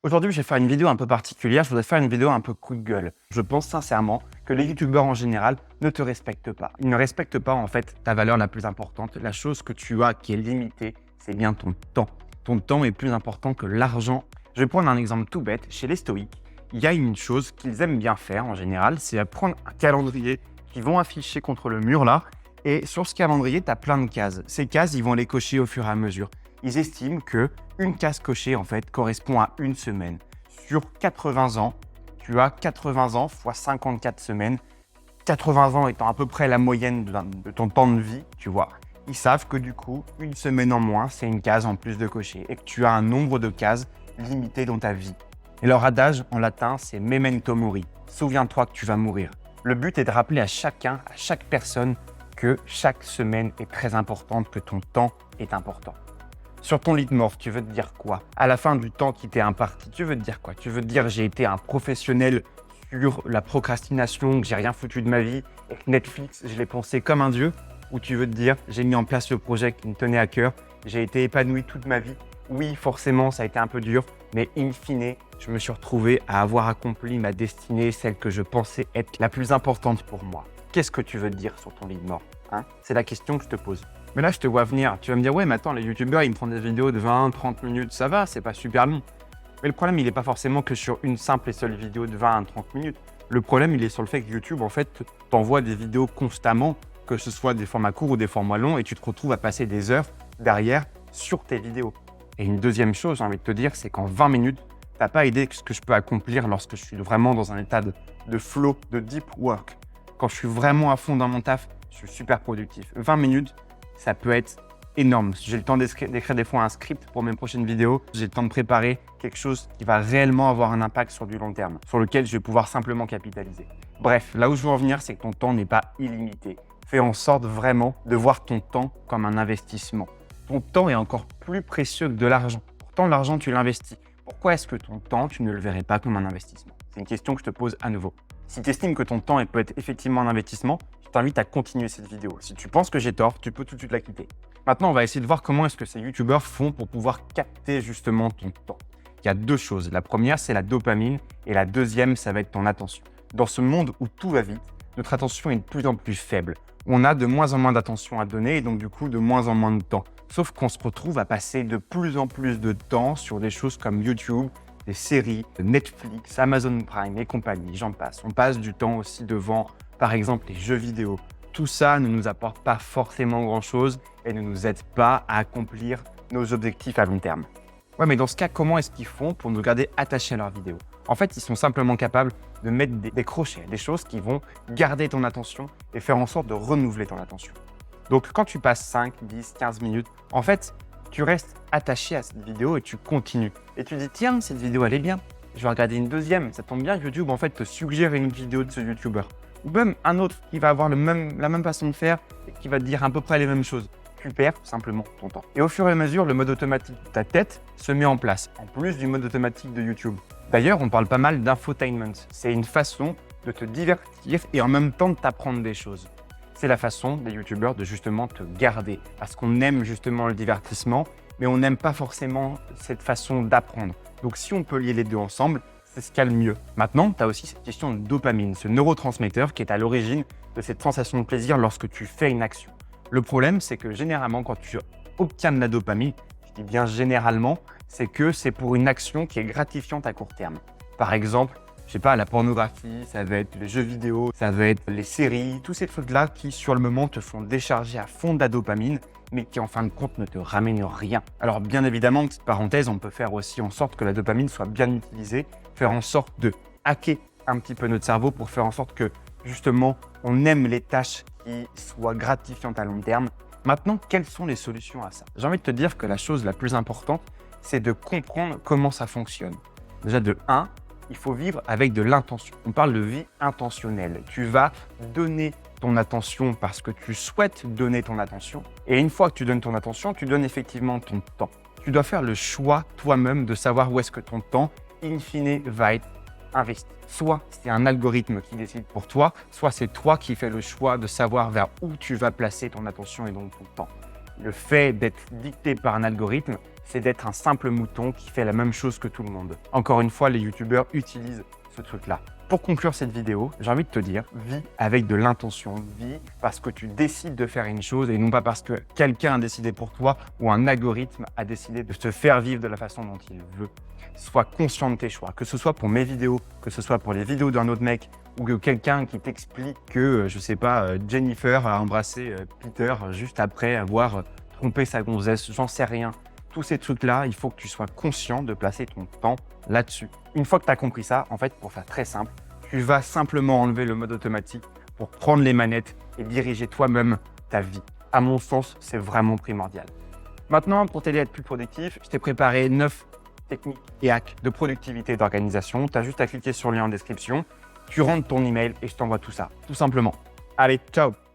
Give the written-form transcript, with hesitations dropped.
Aujourd'hui, je vais faire une vidéo un peu particulière. Je voudrais faire une vidéo un peu coup de gueule. Je pense sincèrement que les youtubeurs en général ne te respectent pas. Ils ne respectent pas en fait ta valeur la plus importante. La chose que tu as qui est limitée, c'est bien ton temps. Ton temps est plus important que l'argent. Je vais prendre un exemple tout bête. Chez les stoïques, il y a une chose qu'ils aiment bien faire en général, c'est prendre un calendrier qu'ils vont afficher contre le mur là. Et sur ce calendrier, tu as plein de cases. Ces cases, ils vont les cocher au fur et à mesure. Ils estiment que une case cochée, en fait, correspond à une semaine. Sur 80 ans, tu as 80 ans fois 54 semaines. 80 ans étant à peu près la moyenne de ton temps de vie, tu vois. Ils savent que du coup, une semaine en moins, c'est une case en plus de cocher et que tu as un nombre de cases limité dans ta vie. Et leur adage en latin, c'est memento mori. Souviens-toi que tu vas mourir. Le but est de rappeler à chacun, à chaque personne, que chaque semaine est très importante, que ton temps est important. Sur ton lit de mort, tu veux te dire quoi? À la fin du temps qui t'est imparti, tu veux te dire quoi? Tu veux te dire j'ai été un professionnel sur la procrastination, que j'ai rien foutu de ma vie, et que Netflix, je l'ai pensé comme un dieu? Ou tu veux te dire j'ai mis en place le projet qui me tenait à cœur, j'ai été épanoui toute ma vie? Oui, forcément, ça a été un peu dur, mais in fine, je me suis retrouvé à avoir accompli ma destinée, celle que je pensais être la plus importante pour moi. Qu'est-ce que tu veux te dire sur ton lit de mort, hein? C'est la question que je te pose. Mais là, je te vois venir. Tu vas me dire, ouais, mais attends, les youtubeurs, ils me font des vidéos de 20, 30 minutes. Ça va, c'est pas super long. Mais le problème, il n'est pas forcément que sur une simple et seule vidéo de 20 à 30 minutes. Le problème, il est sur le fait que YouTube, en fait, t'envoie des vidéos constamment, que ce soit des formats courts ou des formats longs, et tu te retrouves à passer des heures derrière sur tes vidéos. Et une deuxième chose, j'ai envie de te dire, c'est qu'en 20 minutes, t'as pas idée de ce que je peux accomplir lorsque je suis vraiment dans un état de flow, de deep work. Quand je suis vraiment à fond dans mon taf, je suis super productif. 20 minutes, ça peut être énorme. J'ai le temps d'écrire des fois un script pour mes prochaines vidéos. J'ai le temps de préparer quelque chose qui va réellement avoir un impact sur du long terme, sur lequel je vais pouvoir simplement capitaliser. Bref, là où je veux en venir, c'est que ton temps n'est pas illimité. Fais en sorte vraiment de voir ton temps comme un investissement. Ton temps est encore plus précieux que de l'argent. Pourtant, l'argent, tu l'investis. Pourquoi est-ce que ton temps, tu ne le verrais pas comme un investissement? C'est une question que je te pose à nouveau. Si tu estimes que ton temps peut être effectivement un investissement, je t'invite à continuer cette vidéo. Si tu penses que j'ai tort, tu peux tout de suite la quitter. Maintenant, on va essayer de voir comment est-ce que ces youtubeurs font pour pouvoir capter justement ton temps. Il y a deux choses. La première, c'est la dopamine et la deuxième, ça va être ton attention. Dans ce monde où tout va vite, notre attention est de plus en plus faible. On a de moins en moins d'attention à donner et donc du coup de moins en moins de temps. Sauf qu'on se retrouve à passer de plus en plus de temps sur des choses comme YouTube, des séries, Netflix, Amazon Prime et compagnie, j'en passe. On passe du temps aussi devant, par exemple, les jeux vidéo. Tout ça ne nous apporte pas forcément grand-chose et ne nous aide pas à accomplir nos objectifs à long terme. Ouais, mais dans ce cas, comment est-ce qu'ils font pour nous garder attachés à leurs vidéos? En fait, ils sont simplement capables de mettre des crochets, des choses qui vont garder ton attention et faire en sorte de renouveler ton attention. Donc, quand tu passes 5, 10, 15 minutes, en fait, tu restes attaché à cette vidéo et tu continues. Et tu dis, tiens, cette vidéo, elle est bien. Je vais regarder une deuxième. Ça tombe bien, YouTube, en fait, te suggère une vidéo de ce YouTuber. Ou même un autre qui va avoir la même façon de faire et qui va te dire à peu près les mêmes choses. Tu perds simplement ton temps. Et au fur et à mesure, le mode automatique de ta tête se met en place, en plus du mode automatique de YouTube. D'ailleurs, on parle pas mal d'infotainment. C'est une façon de te divertir et en même temps de t'apprendre des choses. C'est la façon des youtubeurs de justement te garder. Parce qu'on aime justement le divertissement, mais on n'aime pas forcément cette façon d'apprendre. Donc si on peut lier les deux ensemble, c'est ce qu'il y a le mieux. Maintenant, tu as aussi cette question de dopamine, ce neurotransmetteur qui est à l'origine de cette sensation de plaisir lorsque tu fais une action. Le problème, c'est que généralement, quand tu obtiens de la dopamine, je dis bien généralement, c'est que c'est pour une action qui est gratifiante à court terme. Par exemple, je sais pas, la pornographie, ça va être les jeux vidéo, ça va être les séries, tous ces trucs-là qui, sur le moment, te font décharger à fond de la dopamine, mais qui, en fin de compte, ne te ramènent rien. Alors, bien évidemment, petite parenthèse, on peut faire aussi en sorte que la dopamine soit bien utilisée, faire en sorte de hacker un petit peu notre cerveau pour faire en sorte que, justement, on aime les tâches qui soient gratifiantes à long terme. Maintenant, quelles sont les solutions à ça? J'ai envie de te dire que la chose la plus importante, c'est de comprendre comment ça fonctionne. Déjà, de 1, il faut vivre avec de l'intention. On parle de vie intentionnelle. Tu vas donner ton attention parce que tu souhaites donner ton attention. Et une fois que tu donnes ton attention, tu donnes effectivement ton temps. Tu dois faire le choix toi-même de savoir où est-ce que ton temps, in fine, va être investi. Soit c'est un algorithme qui décide pour toi, soit c'est toi qui fais le choix de savoir vers où tu vas placer ton attention et donc ton temps. Le fait d'être dicté par un algorithme, c'est d'être un simple mouton qui fait la même chose que tout le monde. Encore une fois, les youtubeurs utilisent ce truc-là. Pour conclure cette vidéo, j'ai envie de te dire, vis avec de l'intention, vis parce que tu décides de faire une chose et non pas parce que quelqu'un a décidé pour toi ou un algorithme a décidé de te faire vivre de la façon dont il veut. Sois conscient de tes choix, que ce soit pour mes vidéos, que ce soit pour les vidéos d'un autre mec ou que quelqu'un qui t'explique que, je sais pas, Jennifer a embrassé Peter juste après avoir trompé sa gonzesse, j'en sais rien. Tous ces trucs-là, il faut que tu sois conscient de placer ton temps là-dessus. Une fois que tu as compris ça, en fait, pour faire très simple, tu vas simplement enlever le mode automatique pour prendre les manettes et diriger toi-même ta vie. À mon sens, c'est vraiment primordial. Maintenant, pour t'aider à être plus productif, je t'ai préparé 9 techniques et hacks de productivité et d'organisation. Tu as juste à cliquer sur le lien en description, tu rentres ton email et je t'envoie tout ça, tout simplement. Allez, ciao!